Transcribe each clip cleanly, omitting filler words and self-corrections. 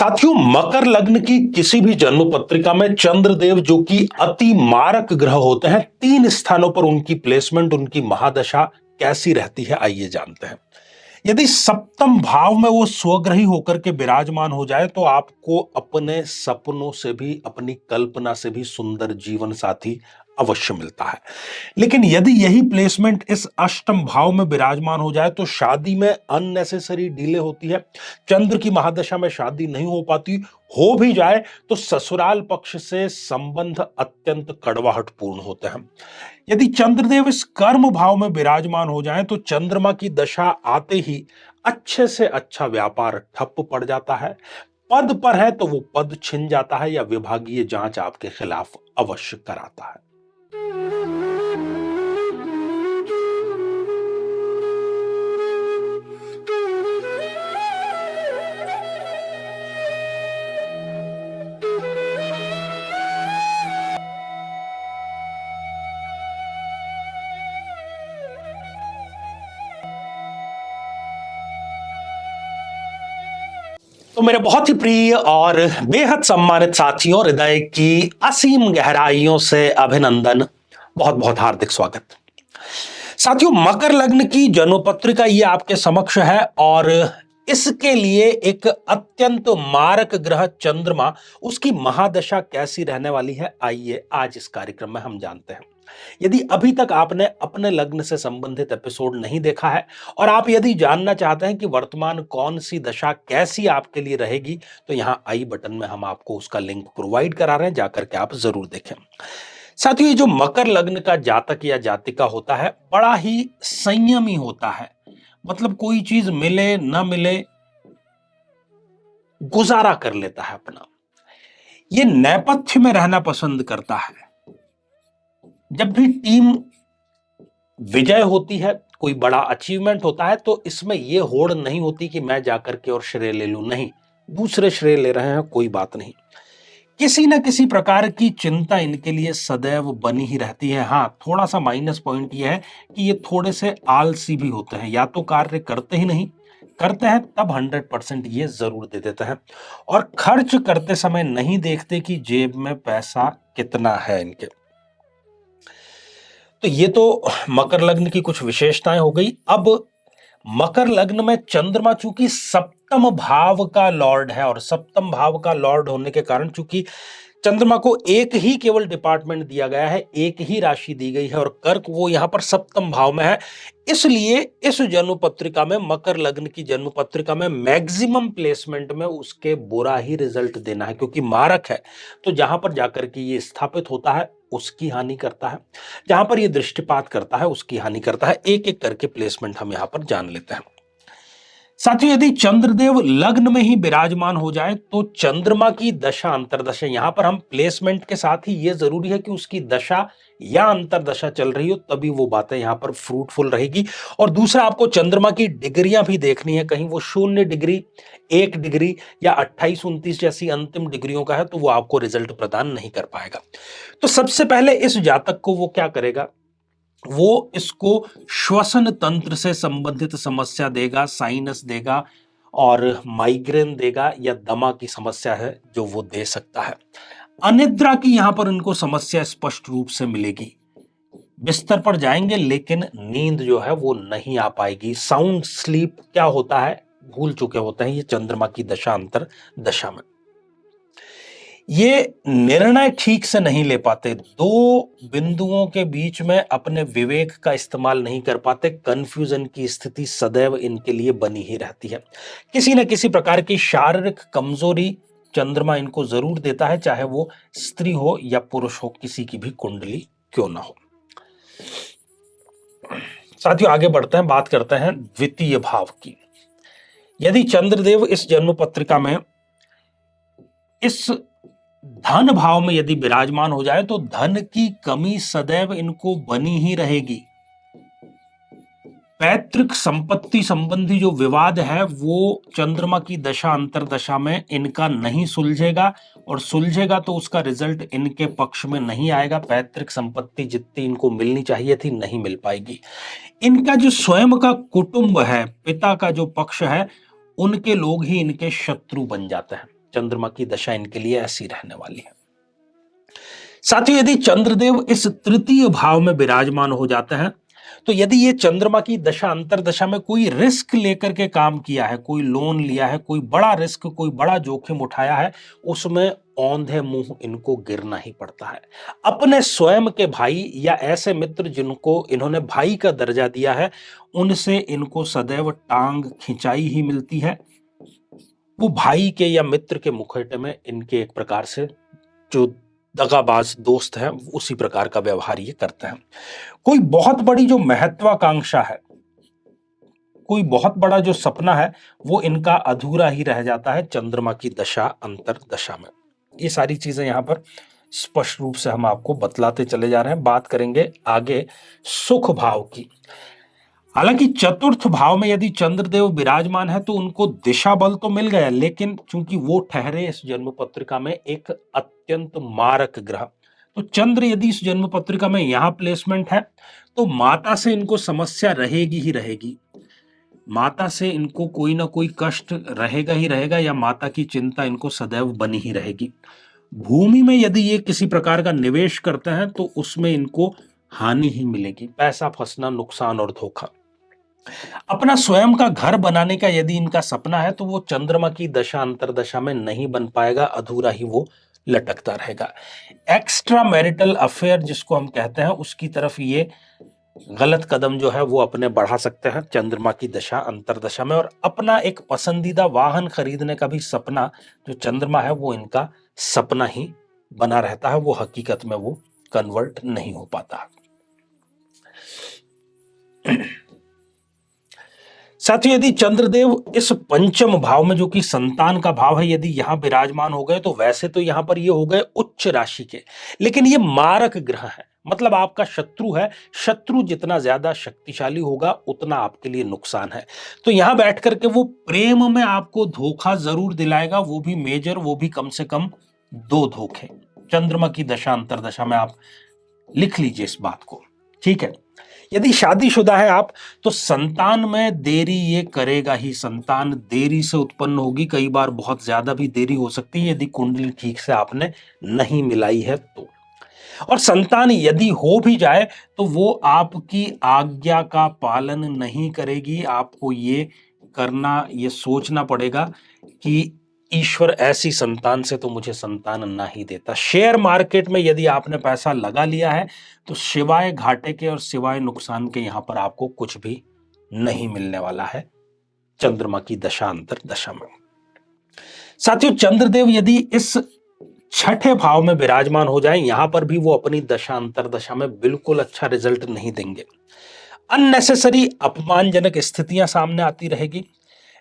साथियों, मकर लग्न की किसी भी जन्म पत्रिका में चंद्रदेव जो कि अति मारक ग्रह होते हैं, 3 स्थानों पर उनकी प्लेसमेंट, उनकी महादशा कैसी रहती है, आइए जानते हैं। यदि सप्तम भाव में वो स्वग्रही होकर के विराजमान हो जाए तो आपको अपने सपनों से भी, अपनी कल्पना से भी सुंदर जीवन साथी अवश्य मिलता है। लेकिन यदि यही प्लेसमेंट इस अष्टम भाव में विराजमान हो जाए तो शादी में अननेसेसरी डिले होती है। चंद्र की महादशा में शादी नहीं हो पाती, हो भी जाए तो ससुराल पक्ष से संबंध अत्यंत कड़वाहटपूर्ण होते हैं। यदि चंद्रदेव इस कर्म भाव में विराजमान हो जाएं तो चंद्रमा की दशा आते ही अच्छे से अच्छा व्यापार ठप पड़ जाता है। पद पर है तो वो पद छिन जाता है या विभागीय जांच आपके खिलाफ अवश्य कराता है। तो मेरे बहुत ही प्रिय और बेहद सम्मानित साथियों, हृदय की असीम गहराइयों से अभिनंदन, बहुत बहुत हार्दिक स्वागत। साथियों, मकर लग्न की जन्मपत्रिका ये आपके समक्ष है और इसके लिए एक अत्यंत मारक ग्रह चंद्रमा, उसकी महादशा कैसी रहने वाली है, आइए आज इस कार्यक्रम में हम जानते हैं। यदि अभी तक आपने अपने लग्न से संबंधित एपिसोड नहीं देखा है और आप यदि जानना चाहते हैं कि वर्तमान कौन सी दशा कैसी आपके लिए रहेगी, तो यहां आई बटन में हम आपको उसका लिंक प्रोवाइड करा रहे हैं, जाकर के आप जरूर देखें। साथियों, ये जो मकर लग्न का जातक या जातिका होता है, बड़ा ही संयमी होता है। मतलब कोई चीज मिले न मिले, गुजारा कर लेता है अपना। ये नेपथ्य में रहना पसंद करता है। जब भी टीम विजय होती है, कोई बड़ा अचीवमेंट होता है, तो इसमें यह होड़ नहीं होती कि मैं जाकर के और श्रेय ले लूं। नहीं, दूसरे श्रेय ले रहे हैं, कोई बात नहीं। किसी न किसी प्रकार की चिंता इनके लिए सदैव बनी ही रहती है। हाँ, थोड़ा सा माइनस पॉइंट यह है कि ये थोड़े से आलसी भी होते हैं। या तो कार्य करते ही नहीं, करते हैं तब 100% ये जरूर दे देते हैं और खर्च करते समय नहीं देखते कि जेब में पैसा कितना है इनके। तो ये तो मकर लग्न की कुछ विशेषताएं हो गई। अब मकर लग्न में चंद्रमा चूंकि सप्तम भाव का लॉर्ड है और सप्तम भाव का लॉर्ड होने के कारण चूंकि चंद्रमा को एक ही केवल डिपार्टमेंट दिया गया है, एक ही राशि दी गई है और कर्क वो यहां पर सप्तम भाव में है, इसलिए इस जन्म पत्रिका में, मकर लग्न की जन्म पत्रिका में मैक्सिमम प्लेसमेंट में उसके बुरा ही रिजल्ट देना है, क्योंकि मारक है। तो जहां पर जाकर के ये स्थापित होता है उसकी हानि करता है, जहां पर ये दृष्टिपात करता है उसकी हानि करता है। एक एक करके प्लेसमेंट हम यहां पर जान लेते हैं। साथियों, यदि चंद्रदेव लग्न में ही विराजमान हो जाए तो चंद्रमा की दशा अंतरदशा, यहां पर हम प्लेसमेंट के साथ ही यह जरूरी है कि उसकी दशा या अंतरदशा चल रही हो, तभी वो बातें यहां पर फ्रूटफुल रहेगी। और दूसरा, आपको चंद्रमा की डिग्रियां भी देखनी है। कहीं वो 0 डिग्री, 1 डिग्री या 28-29 जैसी अंतिम डिग्रियों का है तो वो आपको रिजल्ट प्रदान नहीं कर पाएगा। तो सबसे पहले इस जातक को वो क्या करेगा, वो इसको श्वसन तंत्र से संबंधित समस्या देगा, साइनस देगा और माइग्रेन देगा या दमा की समस्या है जो वो दे सकता है। अनिद्रा की यहां पर इनको समस्या स्पष्ट रूप से मिलेगी। बिस्तर पर जाएंगे लेकिन नींद जो है वो नहीं आ पाएगी। साउंड स्लीप क्या होता है भूल चुके होते हैं ये चंद्रमा की दशा अंतर दशा में। ये निर्णय ठीक से नहीं ले पाते, दो बिंदुओं के बीच में अपने विवेक का इस्तेमाल नहीं कर पाते। कंफ्यूजन की स्थिति सदैव इनके लिए बनी ही रहती है। किसी न किसी प्रकार की शारीरिक कमजोरी चंद्रमा इनको जरूर देता है, चाहे वो स्त्री हो या पुरुष हो, किसी की भी कुंडली क्यों ना हो। साथियों, आगे बढ़ते हैं, बात करते हैं द्वितीय भाव की। यदि चंद्रदेव इस जन्म पत्रिका में इस धन भाव में यदि विराजमान हो जाए तो धन की कमी सदैव इनको बनी ही रहेगी। पैतृक संपत्ति संबंधी जो विवाद है वो चंद्रमा की दशा अंतरदशा में इनका नहीं सुलझेगा, और सुलझेगा तो उसका रिजल्ट इनके पक्ष में नहीं आएगा। पैतृक संपत्ति जितनी इनको मिलनी चाहिए थी नहीं मिल पाएगी। इनका जो स्वयं का कुटुंब है, पिता का जो पक्ष है, उनके लोग ही इनके शत्रु बन जाते हैं। चंद्रमा की दशा इनके लिए ऐसी रहने वाली है। साथियों, यदि चंद्रदेव इस तृतीय भाव में विराजमान हो जाते हैं, तो यदि ये चंद्रमा की दशा अंतर्दशा में कोई रिस्क लेकर के काम किया है, कोई लोन लिया है, कोई बड़ा रिस्क, कोई बड़ा जोखिम उठाया है, उसमें औंधे मुंह इनको गिरना ही पड़ता है। अपने स्वयं के भाई या ऐसे मित्र जिनको इन्होंने भाई का दर्जा दिया है, उनसे इनको सदैव टांग खिंचाई ही मिलती है। वो भाई के या मित्र के मुखौटे में इनके एक प्रकार से जो दगाबाज दोस्त हैं, उसी प्रकार का व्यवहार ये करते हैं। कोई बहुत बड़ी जो महत्वाकांक्षा है, कोई बहुत बड़ा जो सपना है, वो इनका अधूरा ही रह जाता है चंद्रमा की दशा अंतर्दशा में। ये सारी चीजें यहां पर स्पष्ट रूप से हम आपको बतलाते चले जा रहे हैं। बात करेंगे आगे सुख भाव की। हालांकि चतुर्थ भाव में यदि चंद्रदेव विराजमान है तो उनको दिशा बल तो मिल गया, लेकिन चूंकि वो ठहरे इस जन्म पत्रिका में एक अत्यंत मारक ग्रह, तो चंद्र यदि इस जन्म पत्रिका में यहां प्लेसमेंट है तो माता से इनको समस्या रहेगी ही रहेगी। माता से इनको कोई ना कोई कष्ट रहेगा ही रहेगा, या माता की चिंता इनको सदैव बनी ही रहेगी। भूमि में यदि ये किसी प्रकार का निवेश करते हैं तो उसमें इनको हानि ही मिलेगी, पैसा फंसना, नुकसान और धोखा। अपना स्वयं का घर बनाने का यदि इनका सपना है तो वो चंद्रमा की दशा अंतर्दशा में नहीं बन पाएगा, अधूरा ही वो लटकता रहेगा। एक्स्ट्रा मैरिटल अफेयर जिसको हम कहते हैं, उसकी तरफ ये गलत कदम जो है वो अपने बढ़ा सकते हैं चंद्रमा की दशा अंतर्दशा में। और अपना एक पसंदीदा वाहन खरीदने का भी सपना जो चंद्रमा है वो इनका सपना ही बना रहता है, वो हकीकत में वो कन्वर्ट नहीं हो पाता। साथियों, यदि चंद्रदेव इस पंचम भाव में जो कि संतान का भाव है, यदि यहां विराजमान हो गए तो वैसे तो यहां पर ये हो गए उच्च राशि के, लेकिन ये मारक ग्रह है, मतलब आपका शत्रु है। शत्रु जितना ज्यादा शक्तिशाली होगा उतना आपके लिए नुकसान है। तो यहां बैठ करके वो प्रेम में आपको धोखा जरूर दिलाएगा, वो भी मेजर, वो भी कम से कम 2 धोखे। चंद्रमा की दशा अंतर्दशा में आप लिख लीजिए इस बात को, ठीक है। यदि शादीशुदा है आप तो संतान में देरी ये करेगा ही, संतान देरी से उत्पन्न होगी, कई बार बहुत ज्यादा भी देरी हो सकती है यदि कुंडली ठीक से आपने नहीं मिलाई है तो। और संतान यदि हो भी जाए तो वो आपकी आज्ञा का पालन नहीं करेगी। आपको ये करना, ये सोचना पड़ेगा कि ईश्वर ऐसी संतान से तो मुझे संतान ना ही देता। शेयर मार्केट में यदि आपने पैसा लगा लिया है तो सिवाय घाटे के और सिवाय नुकसान के यहां पर आपको कुछ भी नहीं मिलने वाला है चंद्रमा की दशा अंतर्दशा में। साथियों, चंद्रदेव यदि इस छठे भाव में विराजमान हो जाए, यहां पर भी वो अपनी दशा अंतर्दशा में बिल्कुल अच्छा रिजल्ट नहीं देंगे। अननेसेसरी अपमानजनक स्थितियां सामने आती रहेगी।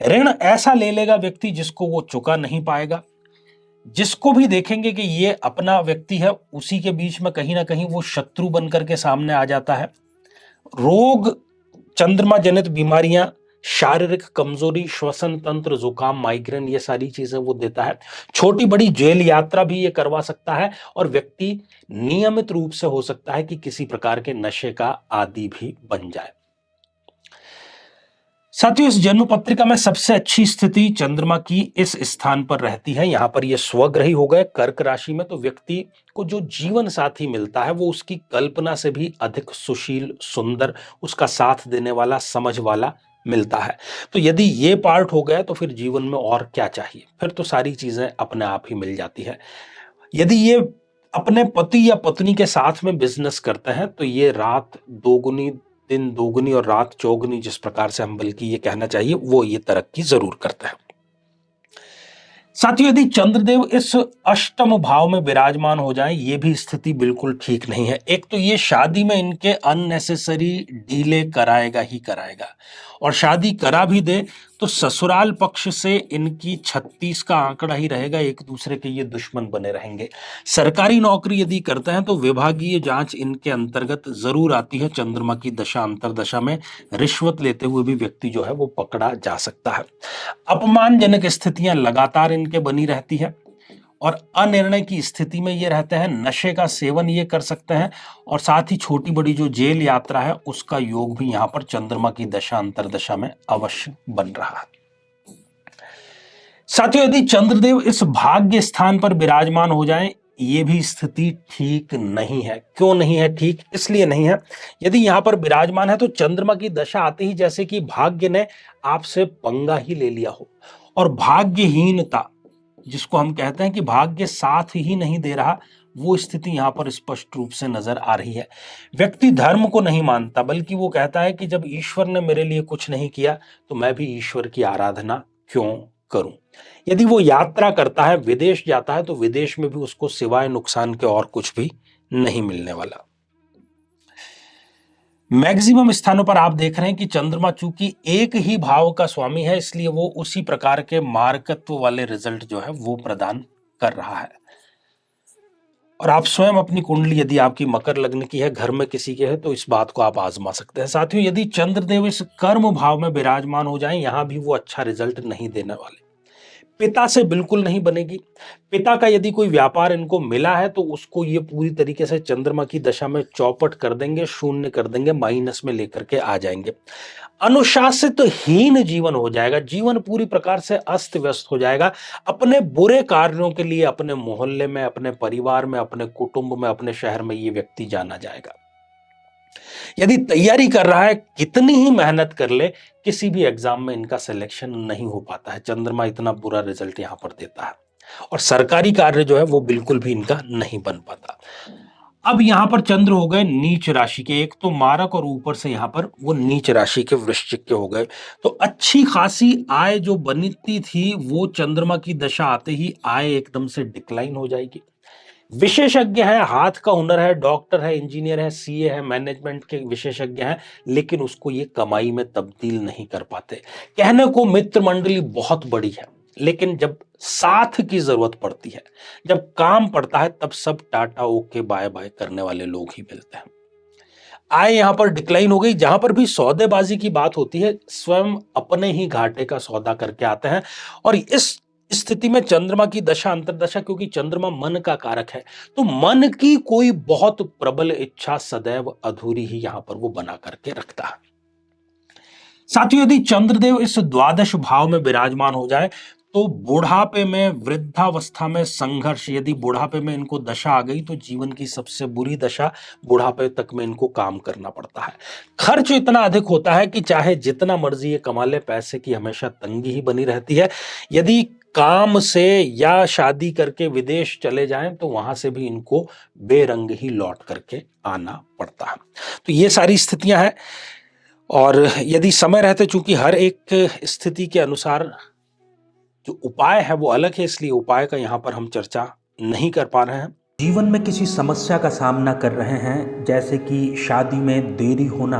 ऋण ऐसा ले लेगा व्यक्ति जिसको वो चुका नहीं पाएगा। जिसको भी देखेंगे कि ये अपना व्यक्ति है, उसी के बीच में कहीं ना कहीं वो शत्रु बनकर के सामने आ जाता है। रोग, चंद्रमा जनित बीमारियां, शारीरिक कमजोरी, श्वसन तंत्र, जुकाम, माइग्रेन, ये सारी चीजें वो देता है। छोटी बड़ी जेल यात्रा भी ये करवा सकता है, और व्यक्ति नियमित रूप से हो सकता है कि किसी प्रकार के नशे का आदी भी बन जाए। साथियों, इस जन्म पत्रिका में सबसे अच्छी स्थिति चंद्रमा की इस स्थान पर रहती है। यहां पर ये स्वग्रही हो गए कर्क राशि में, तो व्यक्ति को जो जीवन साथी मिलता है वो उसकी कल्पना से भी अधिक सुशील, सुंदर, उसका साथ देने वाला, समझ वाला मिलता है। तो यदि ये पार्ट हो गया तो फिर जीवन में और क्या चाहिए, फिर तो सारी चीजें अपने आप ही मिल जाती है। यदि ये अपने पति या पत्नी के साथ में बिजनेस करते हैं तो ये रात दोगुनी, दिन दोगुनी और रात चौगुनी, जिस प्रकार से हम बल्कि ये कहना चाहिए, वो ये तरक्की जरूर करता है। साथियों, यदि चंद्रदेव इस अष्टम भाव में विराजमान हो जाए, ये भी स्थिति बिल्कुल ठीक नहीं है। एक तो ये शादी में इनके अननेसेसरी डीले कराएगा ही कराएगा, और शादी करा भी दे तो ससुराल पक्ष से इनकी 36 का आंकड़ा ही रहेगा, एक दूसरे के ये दुश्मन बने रहेंगे। सरकारी नौकरी यदि करते हैं तो विभागीय जांच इनके अंतर्गत जरूर आती है। चंद्रमा की दशा अंतर्दशा में रिश्वत लेते हुए भी व्यक्ति जो है वो पकड़ा जा सकता है। अपमानजनक स्थितियां लगातार इनके बनी रहती है, और अनिर्णय की स्थिति में ये रहते हैं। नशे का सेवन ये कर सकते हैं, और साथ ही छोटी बड़ी जो जेल यात्रा है उसका योग भी यहां पर चंद्रमा की दशा अंतर्दशा में अवश्य बन रहा है। साथियों, यदि चंद्रदेव इस भाग्य स्थान पर विराजमान हो जाएं, ये भी स्थिति ठीक नहीं है। क्यों नहीं है ठीक? इसलिए नहीं है, यदि यहां पर विराजमान है तो चंद्रमा की दशा आते ही जैसे कि भाग्य ने आपसे पंगा ही ले लिया हो, और भाग्यहीनता जिसको हम कहते हैं कि भाग्य साथ ही नहीं दे रहा, वो स्थिति यहां पर स्पष्ट रूप से नजर आ रही है। व्यक्ति धर्म को नहीं मानता, बल्कि वो कहता है कि जब ईश्वर ने मेरे लिए कुछ नहीं किया तो मैं भी ईश्वर की आराधना क्यों करूं। यदि वो यात्रा करता है, विदेश जाता है, तो विदेश में भी उसको सिवाय नुकसान के और कुछ भी नहीं मिलने वाला। मैक्सिमम स्थानों पर आप देख रहे हैं कि चंद्रमा चूंकि एक ही भाव का स्वामी है, इसलिए वो उसी प्रकार के मार्कत्व वाले रिजल्ट जो है वो प्रदान कर रहा है। और आप स्वयं अपनी कुंडली यदि आपकी मकर लग्न की है, घर में किसी के है, तो इस बात को आप आजमा सकते हैं। साथियों, यदि चंद्रदेव इस कर्म भाव में विराजमान हो जाएं, यहां भी वो अच्छा रिजल्ट नहीं देने वाले। पिता से बिल्कुल नहीं बनेगी। पिता का यदि कोई व्यापार इनको मिला है तो उसको ये पूरी तरीके से चंद्रमा की दशा में चौपट कर देंगे, शून्य कर देंगे, माइनस में लेकर के आ जाएंगे। अनुशासित हीन जीवन हो जाएगा, जीवन पूरी प्रकार से अस्त व्यस्त हो जाएगा। अपने बुरे कार्यों के लिए अपने मोहल्ले में, अपने परिवार में, अपने कुटुंब में, अपने शहर में ये व्यक्ति जाना जाएगा। यदि तैयारी कर रहा है, कितनी ही मेहनत कर ले, किसी भी एग्जाम में इनका सिलेक्शन नहीं हो पाता है। चंद्रमा इतना बुरा रिजल्ट यहां पर देता है, और सरकारी कार्य जो है वो बिल्कुल भी इनका नहीं बन पाता। अब यहां पर चंद्र हो गए नीच राशि के, एक तो मारक और ऊपर से यहां पर वो नीच राशि के वृश्चिक के हो गए। तो अच्छी खासी आय जो बनती थी वो चंद्रमा की दशा आते ही आय एकदम से डिक्लाइन हो जाएगी। विशेषज्ञ है, हाथ का हुनर है, डॉक्टर है, इंजीनियर है, सीए है, मैनेजमेंट के विशेषज्ञ हैं, लेकिन उसको ये कमाई में तब्दील नहीं कर पाते। कहने को मित्र मंडली बहुत बड़ी है, लेकिन जब साथ की जरूरत पड़ती है, जब काम पड़ता है, तब सब टाटा ओके बाय बाय करने वाले लोग ही मिलते हैं। आय यहां पर डिक्लाइन हो गई। जहां पर भी सौदेबाजी की बात होती है, स्वयं अपने ही घाटे का सौदा करके आते हैं। और इस स्थिति में चंद्रमा की दशा अंतरदशा, क्योंकि चंद्रमा मन का कारक है, तो मन की कोई बहुत प्रबल इच्छा सदैव अधूरी ही यहां पर वो बना करके रखता है। साथियों, यदि चंद्रदेव इस द्वादश भाव में विराजमान हो जाए तो बुढ़ापे में, वृद्धावस्था में संघर्ष, यदि बुढ़ापे में इनको दशा आ गई तो जीवन की सबसे बुरी दशा, बुढ़ापे तक में इनको काम करना पड़ता है। खर्च इतना अधिक होता है कि चाहे जितना मर्जी ये कमा ले, पैसे की हमेशा तंगी ही बनी रहती है। यदि काम से या शादी करके विदेश चले जाएं तो वहां से भी इनको बेरंग ही लौट करके आना पड़ता है। तो ये सारी स्थितियां हैं, और यदि समय रहते, चूंकि हर एक स्थिति के अनुसार जो उपाय है वो अलग है, इसलिए उपाय का यहाँ पर हम चर्चा नहीं कर पा रहे हैं। जीवन में किसी समस्या का सामना कर रहे हैं, जैसे कि शादी में देरी होना,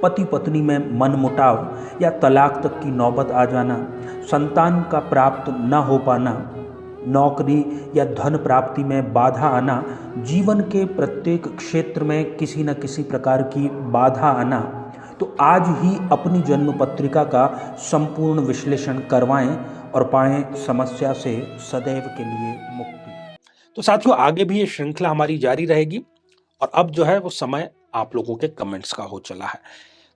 पति पत्नी में मनमुटाव या तलाक तक की नौबत आ जाना, संतान का प्राप्त न हो पाना, नौकरी या धन प्राप्ति में बाधा आना, जीवन के प्रत्येक क्षेत्र में किसी न किसी प्रकार की बाधा आना, तो आज ही अपनी जन्म पत्रिका का संपूर्ण विश्लेषण करवाएं और पाएं समस्या से सदैव के लिए मुक्ति। तो साथियों, आगे भी ये श्रृंखला हमारी जारी रहेगी, और अब जो है वो समय आप लोगों के कमेंट्स का हो चला है।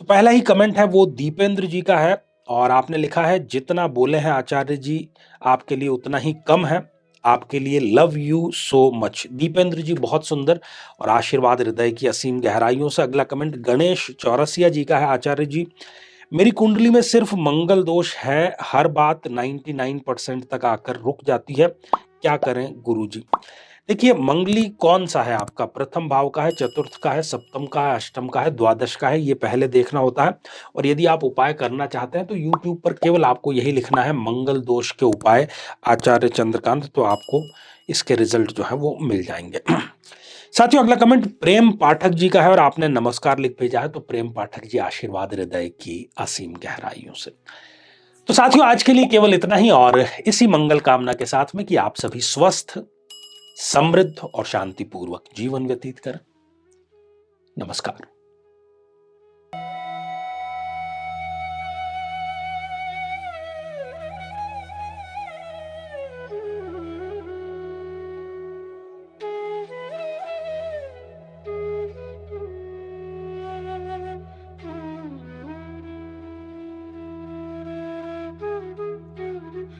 तो पहला ही कमेंट है वो दीपेंद्र जी का है, और आपने लिखा है, जितना बोले हैं आचार्य जी आपके लिए उतना ही कम है, आपके लिए love you so much. Deependra ji बहुत सुंदर, और आशीर्वाद हृदय की असीम गहराइयों से। अगला कमेंट गणेश चौरसिया जी का है, आचार्य जी मेरी कुंडली में सिर्फ मंगल दोष है, हर बात 99% तक आकर रुक जाती है, क्या करें गुरुजी। देखिए, मंगली कौन सा है आपका, प्रथम भाव का है, चतुर्थ का है, सप्तम का है, अष्टम का है, द्वादश का है, ये पहले देखना होता है। और यदि आप उपाय करना चाहते हैं तो YouTube पर केवल आपको यही लिखना है, मंगल दोष के उपाय आचार्य चंद्रकांत, तो आपको इसके रिजल्ट जो है वो मिल जाएंगे। साथियों, अगला कमेंट प्रेम पाठक जी का है, और आपने नमस्कार लिख भेजा है। तो प्रेम पाठक जी, आशीर्वाद हृदय की असीम गहराइयों से। तो साथियों, आज के लिए केवल इतना ही, और इसी मंगल कामना के साथ में कि आप सभी स्वस्थ, समृद्ध और शांतिपूर्वक जीवन व्यतीत करें। नमस्कार।